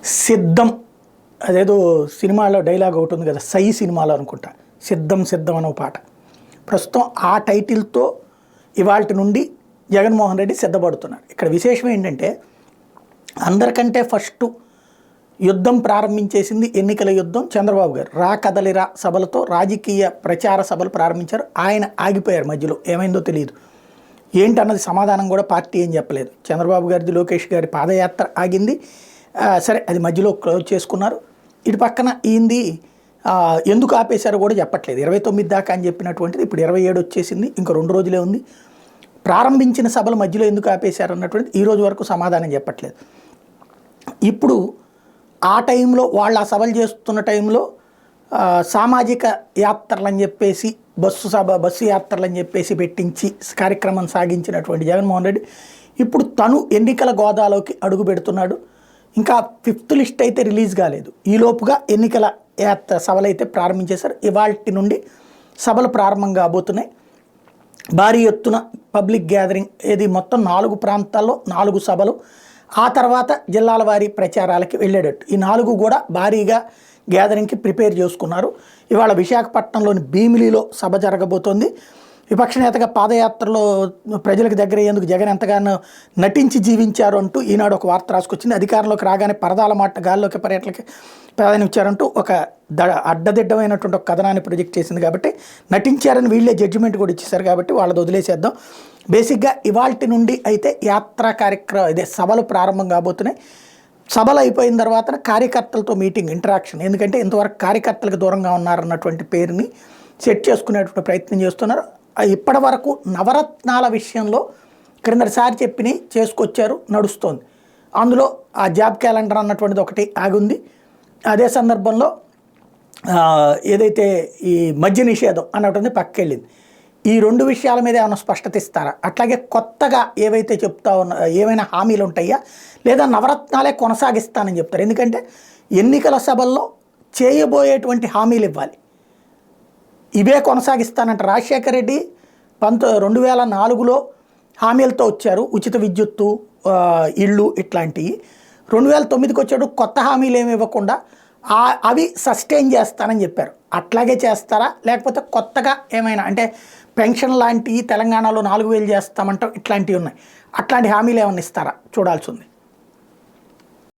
సిద్ధం అదేదో సినిమాలో డైలాగ్ ఒకటి ఉంది కదా, సై సినిమాలో అనుకుంటా, సిద్ధం సిద్ధం అనే పాట. ప్రస్తుతం ఆ టైటిల్తో ఇవాల్టి నుండి జగన్మోహన్ రెడ్డి సిద్ధపడుతున్నాడు. ఇక్కడ విశేషం ఏంటంటే, అందరికంటే ఫస్ట్ యుద్ధం ప్రారంభించేసింది ఎన్నికల యుద్ధం చంద్రబాబు గారు. రా కదలిరా సభలతో రాజకీయ ప్రచార సభలు ప్రారంభించారు. ఆయన ఆగిపోయారు మధ్యలో, ఏమైందో తెలియదు. ఏంటన్నది సమాధానం కూడా పార్టీ ఏం చెప్పలేదు. చంద్రబాబు గారిది, లోకేష్ గారి పాదయాత్ర ఆగింది, సరే అది మధ్యలో క్లోజ్ చేసుకున్నారు. ఇటు పక్కన ఈంది ఎందుకు ఆపేశారో కూడా చెప్పట్లేదు. 29 దాకా అని చెప్పినటువంటిది ఇప్పుడు 27 వచ్చేసింది, ఇంకో 2 రోజులే ఉంది. ప్రారంభించిన సభలు మధ్యలో ఎందుకు ఆపేశారు అన్నటువంటిది ఈ రోజు వరకు సమాధానం చెప్పట్లేదు. ఇప్పుడు ఆ టైంలో వాళ్ళు ఆ సభలు చేస్తున్న టైంలో సామాజిక యాత్రలు అని చెప్పేసి బస్సు యాత్రలు అని చెప్పేసి పెట్టించి కార్యక్రమం సాగించినటువంటి జగన్మోహన్ రెడ్డి ఇప్పుడు తను ఎన్నికల గోదాలోకి అడుగు పెడుతున్నాడు. ఇంకా 5th లిస్ట్ అయితే రిలీజ్ కాలేదు. ఈలోపుగా ఎన్నికల సభలు అయితే ప్రారంభించేశారు. ఇవాల్టి నుండి సభలు ప్రారంభం కాబోతున్నాయి. భారీ ఎత్తున పబ్లిక్ గ్యాదరింగ్, ఏది మొత్తం 4 ప్రాంతాల్లో 4 సభలు, ఆ తర్వాత జిల్లాల వారీ ప్రచారాలకి వెళ్ళేటట్టు ఈ 4 కూడా భారీగా గ్యాదరింగ్కి ప్రిపేర్ చేసుకున్నారు. ఇవాళ విశాఖపట్నంలోని భీమిలిలో సభ జరగబోతోంది. విపక్ష నేతగా పాదయాత్రలో ప్రజలకు దగ్గర అయ్యేందుకు జగన్ ఎంతగానో నటించి జీవించారు అంటూ ఈనాడు ఒక వార్త రాసుకొచ్చింది. అధికారంలోకి రాగానే పరదాల మాట గాల్లోకి పర్యటనకి ప్రాధాన్యం ఇచ్చారంటూ ఒక అడ్డదిడ్డమైనటువంటి ఒక కథనాన్ని ప్రొజెక్ట్ చేసింది. కాబట్టి నటించారని వీళ్ళే జడ్జిమెంట్ కూడా ఇచ్చేశారు. కాబట్టి వాళ్ళది వదిలేసేద్దాం. బేసిక్గా ఇవాల్టి నుండి అయితే యాత్రా కార్యక్రమం, ఇదే సభలు ప్రారంభం కాబోతున్నాయి. సభలు అయిపోయిన తర్వాత కార్యకర్తలతో మీటింగ్, ఇంటరాక్షన్. ఎందుకంటే ఇంతవరకు కార్యకర్తలకు దూరంగా ఉన్నారన్నటువంటి పేరుని సెట్ చేసుకునేటువంటి ప్రయత్నం చేస్తున్నారు. ఇప్పటి వరకు నవరత్నాల విషయంలో క్రిందటిసారి చెప్పినవి చేసుకొచ్చారు, నడుస్తోంది. అందులో ఆ జాబ్ క్యాలెండర్ అన్నటువంటిది ఒకటి ఆగుంది. అదే సందర్భంలో ఏదైతే ఈ మద్య నిషేధం అన్నటువంటి పక్కకెళ్ళింది. ఈ 2 విషయాల మీద ఏమైనా స్పష్టత ఇస్తారా, అట్లాగే కొత్తగా ఏవైతే చెప్తా ఉన్నా ఏమైనా హామీలు ఉంటాయా, లేదా నవరత్నాలే కొనసాగిస్తానని చెప్తారు. ఎందుకంటే ఎన్నికల సభల్లో చేయబోయేటువంటి హామీలు ఇవ్వాలి, ఇవే కొనసాగిస్తానంట. రాజశేఖర రెడ్డి 2004లో హామీలతో వచ్చారు, ఉచిత విద్యుత్తు, ఇళ్ళు ఇట్లాంటివి. 2009కి వచ్చాడు, కొత్త హామీలు ఏమి ఇవ్వకుండా అవి సస్టైన్ చేస్తానని చెప్పారు. అట్లాగే చేస్తారా, లేకపోతే కొత్తగా ఏమైనా అంటే పెన్షన్ లాంటివి తెలంగాణలో 4000 చేస్తామంటాం, ఇట్లాంటివి ఉన్నాయి, అట్లాంటి హామీలు ఏమైనా ఇస్తారా చూడాల్సి ఉంది.